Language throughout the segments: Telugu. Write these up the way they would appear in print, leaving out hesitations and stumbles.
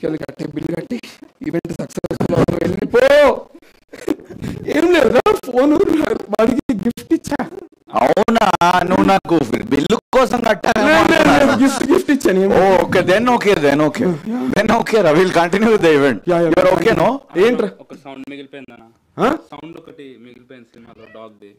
తీసుకెళ్ళి కట్టి బిల్లు కట్టి ఈవెంట్ సక్సెస్ఫుల్ వెళ్ళిపో. ఏం లేదా ఫోన్ వాడికి గిఫ్ట్ ఇచ్చా. అవునా, నువ్వు నాకు బిల్లు కోసం కట్టాను. గిఫ్ట్ ఇచ్చాను. ఓకే దెన్ ఓకే రా, will continue the event. Your okay no? ఏంట్రా ఒక సౌండ్ మిగిలిపోయిందనా? సౌండ్ ఒకటి మిగిలిపోయింది సినిమాలో, డాగ్ ది.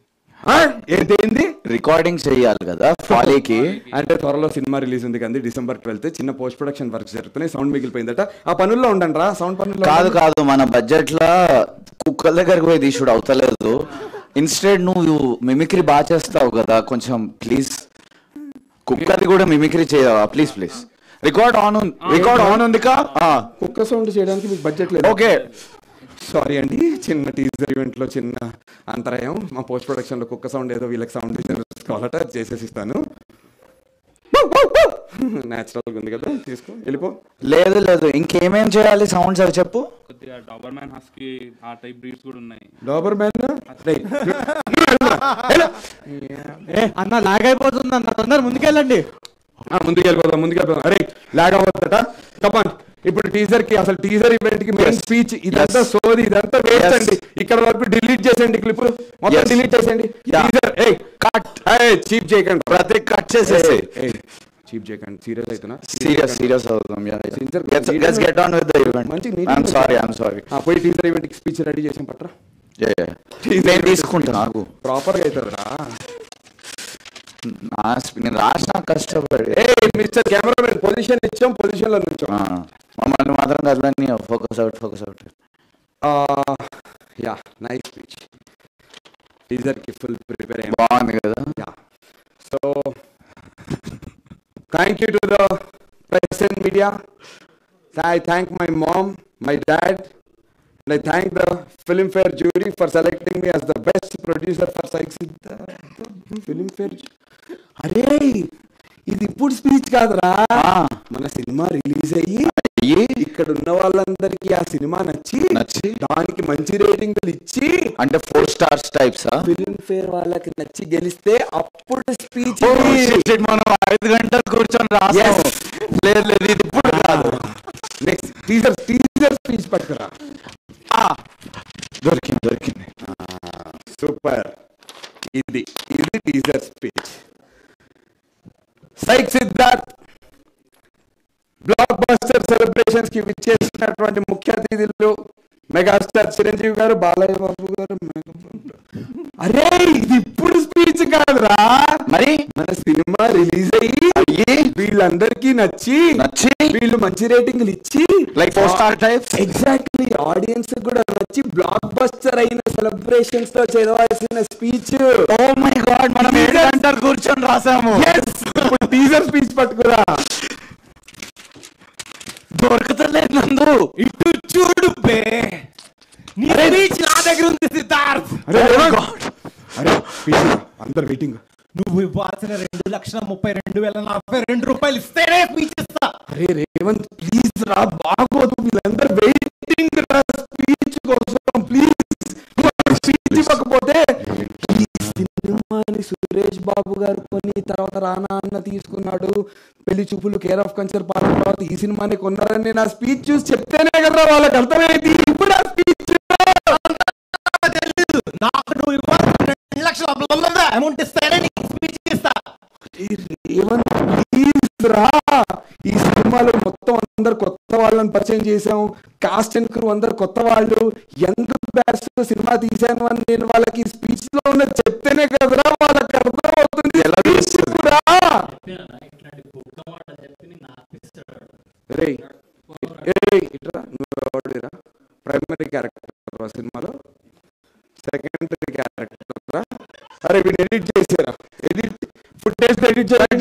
ఏంటి రికార్డింగ్ చెయ్యాలి కదా ఫాలీకి. అంటే త్వరలో సినిమా రిలీజ్ ఉంది కదా, December 12th చిన్న పోస్ట్ ప్రొడక్షన్ వర్క్స్ జరుగుతున్నాయి. సౌండ్ మిగిలిపోయిందట, ఆ పనుల్లో ఉండండి రా. సౌండ్ పనుల్లో కాదు మన బడ్జెట్ లా కుక్కల దగ్గరికి పోయి తీసుడు అవుతలేదు. ఇన్స్టెడ్ నువ్వు మిమిక్రీ బాగా చేస్తావు కదా, కొంచెం ప్లీజ్ కుక్కది కూడా మిమిక్రీ చేయవా ప్లీజ్. రికార్డ్ ఆన్ ఉంది కా? కుక్క సౌండ్ చేయడానికి మీకు బడ్జెట్ లేదు. ఓకే సారీ అండి, చిన్న టీజర్ ఈవెంట్ లో చిన్న అంతరాయం. మా పోస్ట్ ప్రొడక్షన్ లో కుక్క సౌండ్ ఏదో వీళ్ళకి సౌండ్ కావాలట, చేసేసి ఇస్తాను. న్యాచురల్గా ఉంది కదా, తీసుకో వెళ్ళిపో. లేదు ఇంకేమేం చేయాలి సౌండ్స్ అవి చెప్పు. కొద్దిగా డాబర్ మ్యాన్ హస్కీ ఆ టైప్ బ్రీడ్స్ కూడా ఉన్నాయి. డాబర్ మ్యాన్ అన్న లాగ్ అయిపోతుంది అన్న, తొందర ముందుకెళ్ళండి. ముందుకెళ్ళిపోదాం. అరే లాగ్ అవ్వద్దట. కమాన్, ఇప్పుడు టీజర్ కి అసలు టీజర్ ఈవెంట్ కి మెయిన్ స్పీచ్ ఇదంతా సోది, ఇదంతా వేస్ట్ అండి. ఇక్కడ వరకు డిలీట్ చేసేయండి, క్లిప్ మొత్తం డిలీట్ చేసేయండి. టీజర్ చీప్ చేయకండి, ప్రతి కట్ చేసేసి చీప్ చేయకండి. సీరియస్ అవుతున్నా, సీరియస్ అవుతాం. Let's get on with the event. I'm sorry. పోయి టీజర్ ఈవెంట్ కి స్పీచ్ రెడీ చేసాం పట్రా. నేను తీసుకుంటా, నాకు ప్రాపర్ గా అవుతుందిరా. నేను రాసిన కష్టపడి. మిస్టర్ కెమెరామెన్ పొజిషన్ ఇచ్చాం, పొజిషన్ లో నుంచో. మమ్మల్ని మాత్రం కదలని focus out. Yeah nice speech. Teaser కి ఫుల్ ప్రిపేర్ అయ్యాం, బాగుంది కదా. So thank you to the press and media. I thank my mom, my dad, and I thank the Filmfare jury for selecting me as the best producer for Sai Siddharth. Filmfare. అరే ఇది ఇప్పుడు స్పీచ్ కాదురా, మన సినిమా రిలీజ్ అయ్యి ఇక్కడ ఉన్న వాళ్ళందరికీ ఆ సినిమా నచ్చి దానికి మంచి రేటింగ్లు ఇచ్చి, అంటే 4 stars టైప్స్ ఫిల్మ్ఫేర్ వాళ్ళకి నచ్చి గెలిస్తే అప్పుడు స్పీచ్. మనం 5 గంటలు కూర్చొని రాసాము. లేదు ఇది ఇప్పుడు కాదు. నెక్స్ట్ టీజర్ స్పీచ్ పట్టుకురా. దొరికింది. సూపర్. ఇది టీజర్ స్పీచ్. సై సిద్ధార్థ్ బ్లాక్ బస్టర్ సెలబ్రేషన్స్ కి విచ్చేసినటువంటి ముఖ్య అతిథులు మెగాస్టార్ చిరంజీవి గారు, బాలయ్య బాబు గారు. అరే ఇది ఇప్పుడు స్పీచ్ కాదురా, మరి మన సినిమా రిలీజ్ అయ్యి వీళ్ళందరికీ నచ్చి వీళ్ళు మంచి రేటింగ్లు ఇచ్చి, like 4 star types. Exactly, audience కూడా నచ్చి బ్లాక్ బస్టర్ అయిన సెలబ్రేషన్స్ లో చదవాల్సిన స్పీచ్. ఓ మై గాడ్, మనం 7 గంటలు కూర్చొని రాసాము. ఇప్పుడు టీజర్ స్పీచ్ పట్టుకురా. దొరకతలేదు నందు, ఇటు చూడు బే, నీ స్పీచ్ నా దగ్గర ఉంది సిద్ధార్థ్. అందరు వెయిటింగ్. నువ్వు ఇవ్వాల్సిన 2,32,042 రూపాయలు ఇస్తేనే స్పీచ్ ఇస్తా. అరే రేవంత్ ప్లీజ్ రా, బాగోదు, వీళ్ళందరూ వెయిటింగ్ రా స్పీచ్ కోసం. ప్లీజ్ స్పీచ్ ఇవ్వకపోతే ఈ సినిమాని సురేష్ బాబు గారు కొని తర్వాత రానా అన్న తీసుకున్నాడు, పెళ్లి చూపులు, కేర్ ఆఫ్ కల్చర్ పాలన తర్వాత ఈ సినిమాని కొన్నారని నా స్పీచ్ చూసి చెప్తేనే కదా వాళ్ళకి అర్థమైంది. ఇప్పుడు ఆ స్పీచ్ తెలీదు నాకు. నువ్వు ఇవ్వాల్సిన 2,00,000 అమౌంట్ ఇస్తేనే నీకు స్పీచ్ ఇస్తా. రేవంత్ ప్లీజ్ రా, ఈ సినిమాలో మొత్తం అందరు కొత్త వాళ్ళని పరిచయం చేసాం, కాస్ట్ అండ్ క్రూ అందరు కొత్త వాళ్ళు, యంగ్ బ్యాచ్ సినిమా తీసాను అని నేను వాళ్ళకి స్పీచ్ లో ఉన్న చెప్తేనే కదరా వాళ్ళకి అర్థం అవుతుంది. నువ్వు ప్రైమరీ క్యారెక్టర్ సినిమాలో, సెకండరీ క్యారెక్టర్. అరే వీడు ఎడిట్ చేసారా, ఫుటేజ్ ఎడిట్ చేయాలి.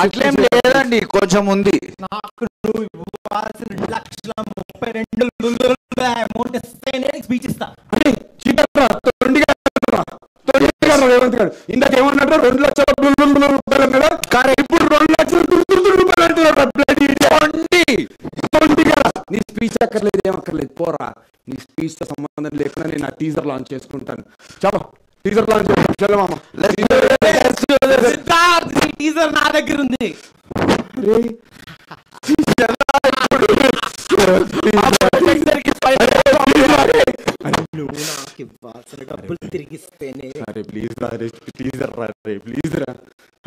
అట్లేం లేదండి, కొంచెం ఉంది. నాకు నువ్వు ఇవ్వాల్సిన 2,32,000 అమౌంట్ ఇస్తేనే స్పీచ్ ఇస్తా. రేవంత్ గారు ఇందాక ఏమన్నాడు, 2,00,000 రూపాయలు అన్నాడు, కానీ ఇప్పుడు 2,00,000 రూపాయలు అంటున్నాడు. నీ స్పీచ్ అక్కర్లేదు, ఏమక్కర్లేదు, పోరా. నీ స్పీచ్తో సంబంధం లేకుండా నేను ఆ టీజర్ లాంచ్ చేసుకుంటాను. చలో టీజర్ లాంచ్ చేస్తాం. చలో మామ. సిద్ధార్థ్, ఈ టీజర్ నా దగ్గర ఉంది. నువ్వు నాకు ఇవ్వాల్సిన డబ్బులు తిరిగిస్తేనే. అరే ప్లీజ్ రా, అరే టీజర్ రా, అరే ప్లీజ్ రా.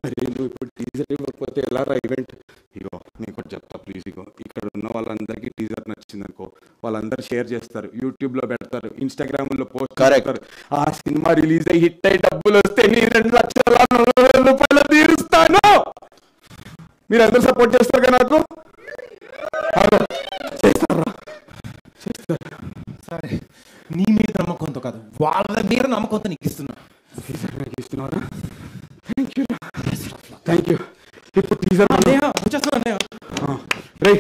అరే నువ్వు ఇప్పుడు టీజర్ ఇవ్వకపోతే ఎలా రా ఈవెంట్? ఇగో నీకు ఒకటి చెప్తా ప్లీజ్. ఇగో ఇక్కడ ఉన్న వాళ్ళందరికీ టీజర్ నచ్చింది అనుకో, వాళ్ళందరూ షేర్ చేస్తారు, యూట్యూబ్లో పెడతారు, ఇన్స్టాగ్రామ్లో పోస్ట్ చేస్తారు. ఆ సినిమా రిలీజ్ అయ్యి హిట్ అయ్యి డబ్బులు వస్తే నీ 2,40,000 రూపాయలు తీరుస్తాను. మీరు అందరూ సపోర్ట్ చేస్తారు కదా నాకు? చేస్తారా? సరే, నీ మీద నమ్మకంతో కాదు, వాళ్ళ మీద నమ్మకంతో నీకు ఇస్తున్నా. ఇస్తున్నారా? Thank you. ఇప్పుడు టీజర్ రే,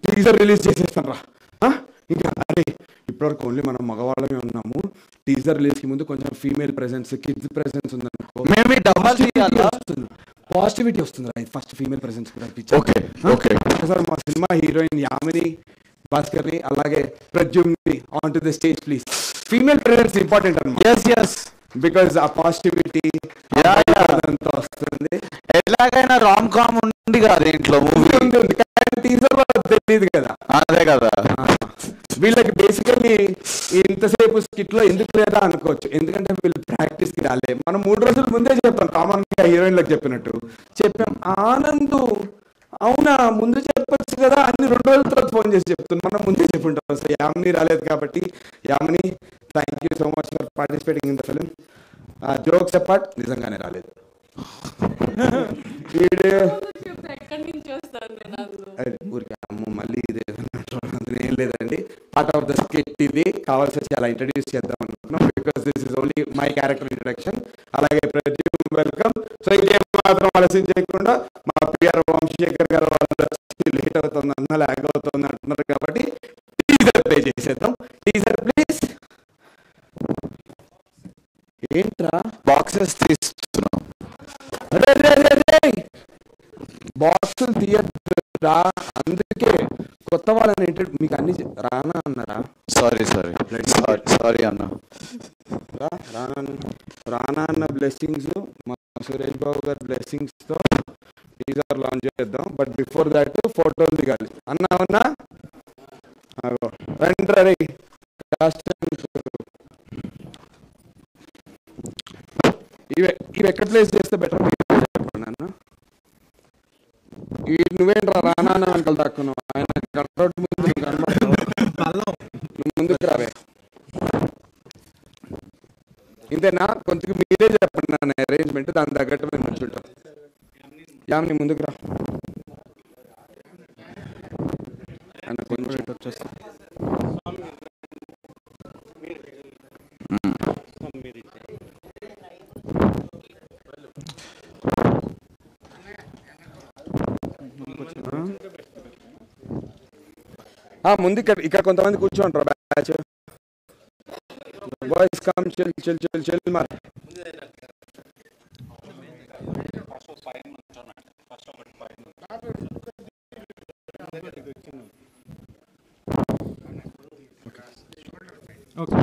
టీజర్ రిలీజ్ చేసేస్తాను రా. ఇంకా అరే ఇప్పటివరకు ఓన్లీ మనం మగవాళ్ళమే ఉన్నాము. టీజర్ రిలీజ్కి ముందు కొంచెం ఫీమేల్ ప్రెసెన్స్, కిడ్స్ ప్రెసెన్స్ ఉందనుకో, పాజిటివిటీ వస్తుంది రా. ఫస్ట్ ఫీమేల్ ప్రెసెన్స్ కూడా సార్. మా సినిమా హీరోయిన్ యామిని భాస్కర్ని అలాగే ప్రద్యుమ్ని on to the stage please. Female presence important అన్నమాట. బికాజ్ ఆ పాజిటివిటీ అంతా వస్తుంది. ఎలాగైనా రామ్ కామ్ ఉంది కదా దీంట్లో, మూవీ ఉంది కానీ టీజర్ తెలియదు కదా. అదే కదా, వీళ్ళకి బేసికలీ ఇంతసేపు స్కిట్ లో ఎందుకు లేదా అనుకోవచ్చు, ఎందుకంటే వీళ్ళు ప్రాక్టీస్ కి రాలే. మనం 3 రోజుల ముందే చెప్పాం, కామన్ గా హీరోయిన్లకు చెప్పినట్టు చెప్పాం. ఆనంద్ అవునా ముందు చెప్పచ్చు కదా అని 2 రోజుల తర్వాత ఫోన్ చేసి చెప్తున్నాం. మనం ముందే చెప్పుంటాం. సో యామిని రాలేదు కాబట్టి, Yamini thank you so much for participating in the film. Jokes apart, నిజంగానే రాలేదు. ఊరికి అమ్మ మళ్ళీ ఇది ఏం లేదండి, పార్ట్ ఆఫ్ ద స్కిట్. ఇది కావాల్సి వచ్చి అలా ఇంట్రడ్యూస్ చేద్దాం అనుకుంటున్నాం, because this is only my character introduction. అలాగే ప్రద్యుమ్ వెల్కమ్. సో ఇంకేం మాత్రం ఆలస్యం చేయకుండా మా పిఆర్ వంశశేఖర్ గారు వాళ్ళు లేట్ అవుతుంది అన్న, లాగ్ అవుతుంది అంటున్నారు కాబట్టి టీజర్ ప్లే చేసేద్దాం. Teaser please. ఏంట్రా బాక్సెస్ తీస్తున్నాం? బాక్సులు తీయద్దురా, అందుకే కొత్త వాళ్ళని మీకు అన్ని రానా అన్నారా? సారీ అన్న. రానా అన్న బ్లెస్సింగ్స్, మా సురేష్ బాబు గారి బ్లెస్సింగ్స్ తో టీజర్ లాంచ్ చేద్దాం. బట్ బిఫోర్ దాట్ ఫోటోలు దిగాలి. అన్నా రండి రే. ఇవి ఎక్కడ ప్లేస్ చేస్తే బెటర్ చెప్పండి అన్న. నువ్వేంట్రా రానా అన్న వెంటలు దక్కున్నావు, ఆయన కట్అవుట్ ముందు ముందుకు రావే. ఇంతేనా? కొంచెం మీరే చెప్పండి నాన్న అరేంజ్మెంట్, దాని తగ్గట్టు మేము కూర్చుంటాం. యామిని ముందుకు రా అన్న, కొంచెం వచ్చేస్తా. ముందు ఇక్కడ కొంతమంది కూర్చోంటారు బ్యాచ్ బాయ్స్. కమ్ చెల్ చెల్ చెల్ చెల్ మరి. ఓకే.